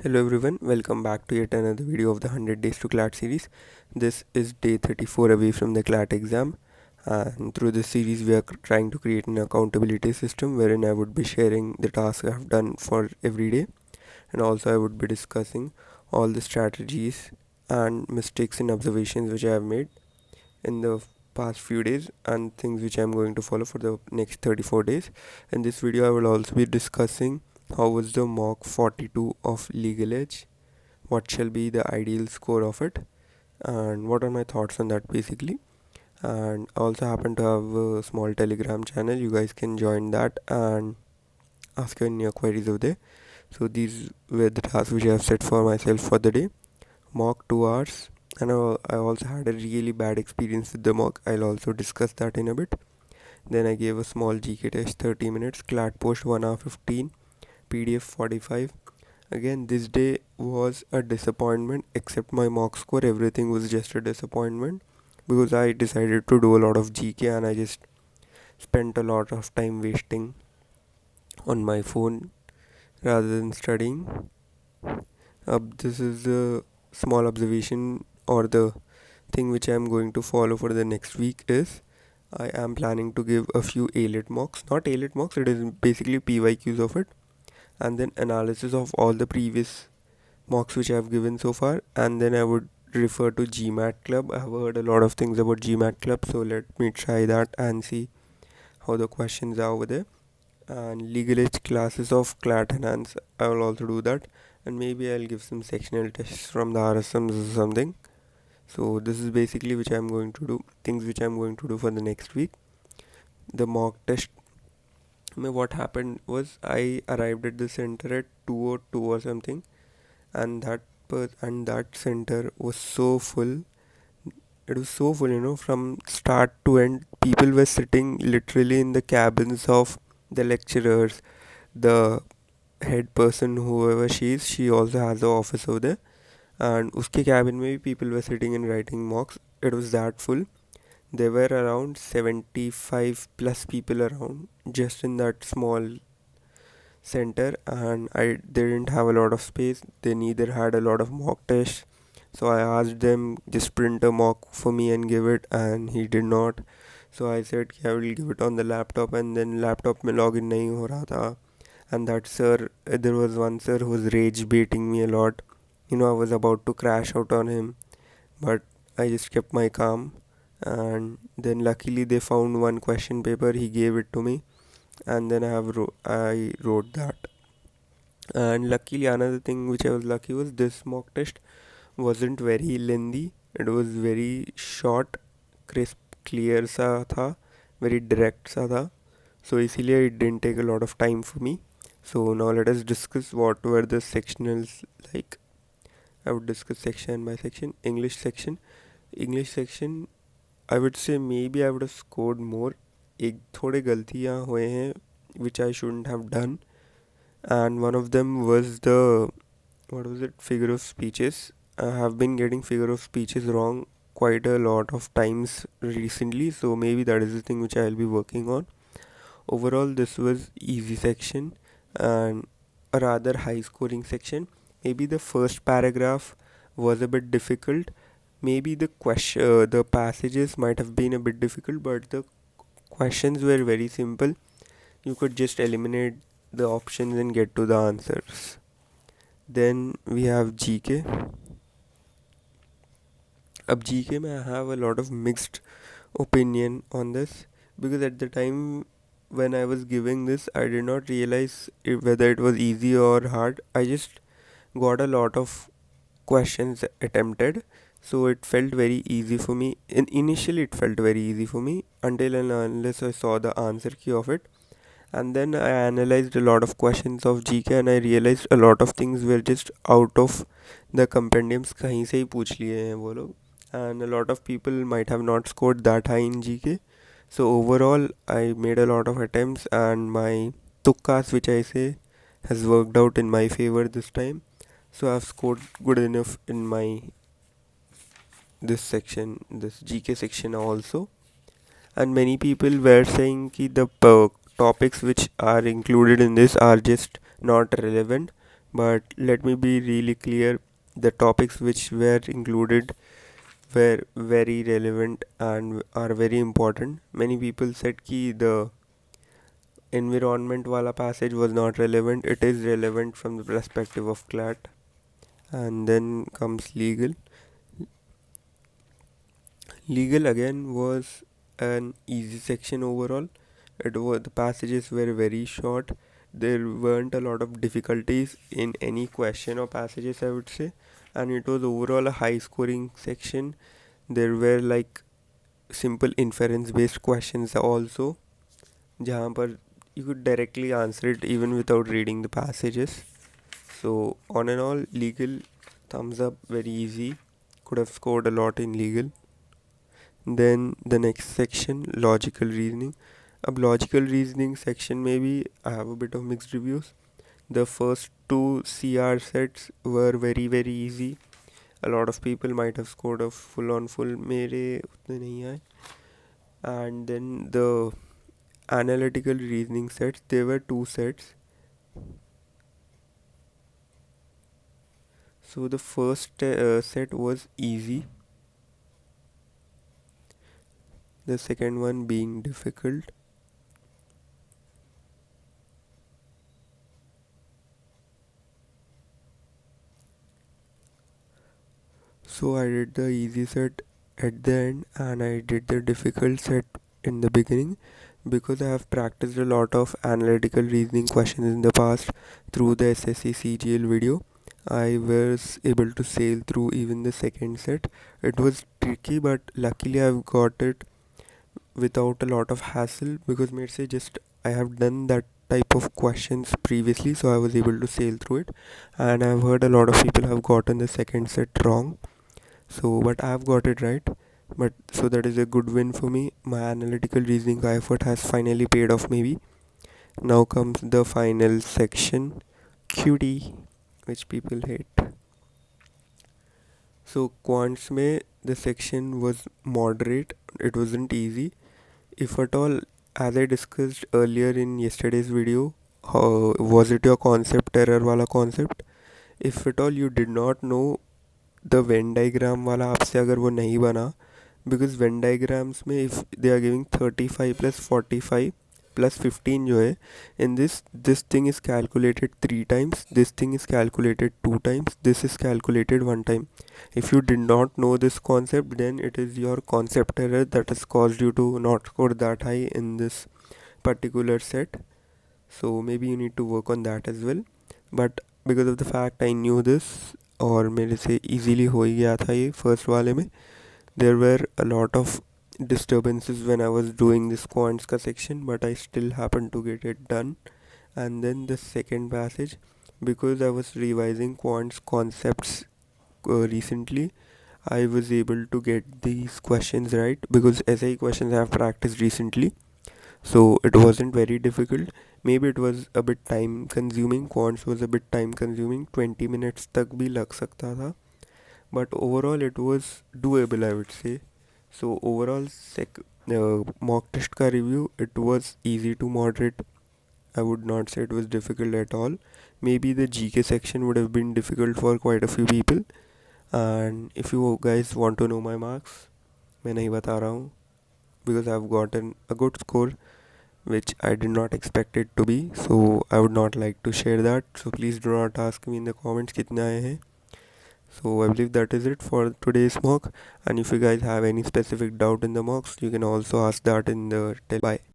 Hello everyone, welcome back to yet another video of the 100 Days to CLAT series. This is day 34 away from the CLAT exam, and through this series we are trying to create an accountability system wherein I would be sharing the tasks I have done for every day, and also I would be discussing all the strategies and mistakes and observations which I have made in the past few days and things which I am going to follow for the next 34 days. In this video I will also be discussing how was the mock 42 of legal edge, what shall be the ideal score of it, and what are my thoughts on that basically. And I also happen to have a small telegram channel, you guys can join that and ask any queries over there. So these were the tasks which I have set for myself for the day. Mock 2 hours, and I also had a really bad experience with the mock. I'll also discuss that in a bit. Then I gave a small GK test 30 minutes, CLAT post 1 hour 15, PDF 45. Again, this day was a disappointment, except my mock score. Everything was just a disappointment because I decided to do a lot of GK and I just spent a lot of time wasting on my phone rather than studying. This is a small observation or the thing which I am going to follow for the next week is I am planning to give a few A-lit mocks, not A-lit mocks, it is basically PYQs of it, and then analysis of all the previous mocks which I have given so far, and then I would refer to GMAT Club. I have heard a lot of things about GMAT Club, so let me try that and see how the questions are over there. And legal age classes of CLAT Enhance, I will also do that, and maybe I'll give some sectional tests from the RSMs or something. So this is basically which I'm going to do, things which I'm going to do for the next week. The mock test, what happened was I arrived at the center at 2:02 or something, and that center was so full. It was so full, from start to end. People were sitting literally in the cabins of the lecturers, the head person, whoever she is. She also has the office over there, and uske cabin mein bhi people were sitting and writing mocks. It was that full. There were around 75 plus people around just in that small center, and I didn't have a lot of space. They neither had a lot of mock tests, so I asked them just print a mock for me and give it, and he did not. So I said I will give it on the laptop, and then laptop में login नहीं हो रहा था. And that sir, there was one sir who was rage baiting me a lot. I was about to crash out on him, but I just kept my calm. And then luckily they found one question paper. He gave it to me, and then I wrote that. And luckily, another thing which I was lucky was this mock test wasn't very lengthy. It was very short, crisp, clear सा था, very direct सा था. So इसीलिए it didn't take a lot of time for me. So now let us discuss what were the sectionals like. I would discuss section by section. English section, I would say maybe I would have scored more. एक थोड़े गलतियाँ हुए हैं which I shouldn't have done, and one of them was the, what was it, figure of speeches. I have been getting figure of speeches wrong quite a lot of times recently, so maybe that is the thing which I'll be working on. Overall, this was easy section and a rather high scoring section. Maybe the first paragraph was a bit difficult. Maybe the passages might have been a bit difficult, but the questions were very simple. You could just eliminate the options and get to the answers. Then we have GK. Ab GK mein I have a lot of mixed opinion on this, because at the time when I was giving this, I did not realize whether it was easy or hard. I just got a lot of questions attempted, so it felt very easy for me. Initially, it felt very easy for me until and unless I saw the answer key of it. And then I analyzed a lot of questions of GK and I realized a lot of things were just out of the compendiums. कहीं से ही पूछ लिए हैं वो लोग. And a lot of people might have not scored that high in GK. So overall, I made a lot of attempts and my tukkas, which I say, has worked out in my favor this time. So I've scored good enough in my this GK section also. And many people were saying that the topics which are included in this are just not relevant, But let me be really clear, the topics which were included were very relevant and are very important. Many people said ki the environment wala passage was not relevant. It is relevant from the perspective of CLAT. And then comes legal. Legal again was an easy section overall. It was the passages were very short. There weren't a lot of difficulties in any question or passages, I would say, and it was overall a high scoring section. There were like simple inference based questions also, जहाँ पर you could directly answer it even without reading the passages. So on and all, legal, thumbs up, very easy. Could have scored a lot in legal. Then the next section, logical reasoning. अब logical reasoning section maybe I have a bit of mixed reviews. The first two CR sets were very easy. A lot of people might have scored a full on full. मेरे उतने नहीं आए. And then the analytical reasoning sets, there were two sets. So the first set was easy, the second one being difficult. So I did the easy set at the end and I did the difficult set in the beginning, because I have practiced a lot of analytical reasoning questions in the past through the SSC CGL video. I was able to sail through even the second set. It was tricky, but luckily I've got it without a lot of hassle, because मेरे से just I have done that type of questions previously, so I was able to sail through it. And I've heard a lot of people have gotten the second set wrong, so but I've got it right. But so that is a good win for me. My analytical reasoning effort has finally paid off maybe. Now comes the final section, QT, which people hate. So quants में the section was moderate. It wasn't easy. If at all, as I discussed earlier in yesterday's video, was it your concept error wala concept? If at all you did not know the Venn diagram वाला आपसे अगर वो नहीं बना, because Venn diagrams में if they are giving 35 plus 45 plus 15 जो है, in this thing is calculated 3 times, this thing is calculated 2 times, this is calculated 1 time. If you did not know this concept, then it is your concept error that has caused you to not score that high in this particular set. So maybe you need to work on that as well. But because of the fact I knew this, और मेरे से easily हो ही गया था ये first वाले में, there were a lot of disturbances when I was doing this quants ka section, but I still happened to get it done. And then the second passage, because I was revising quants concepts recently, I was able to get these questions right, because SI questions I have practiced recently, so it wasn't very difficult. Maybe it was a bit time consuming. Quants was a bit time consuming. 20 minutes तक भी लग सकता था. But overall it was doable, I would say. So overall mock test का review, it was easy to moderate. I would not say it was difficult at all. Maybe the GK section would have been difficult for quite a few people. And if you guys want to know my marks, मैं नहीं बता रहा हूँ, because I've gotten a good score which I did not expect it to be. So I would not like to share that. So please do not ask me in the comments कितने आए हैं. So I believe that is it for today's mock. And if you guys have any specific doubt in the mocks, you can also ask that in the tell. Bye.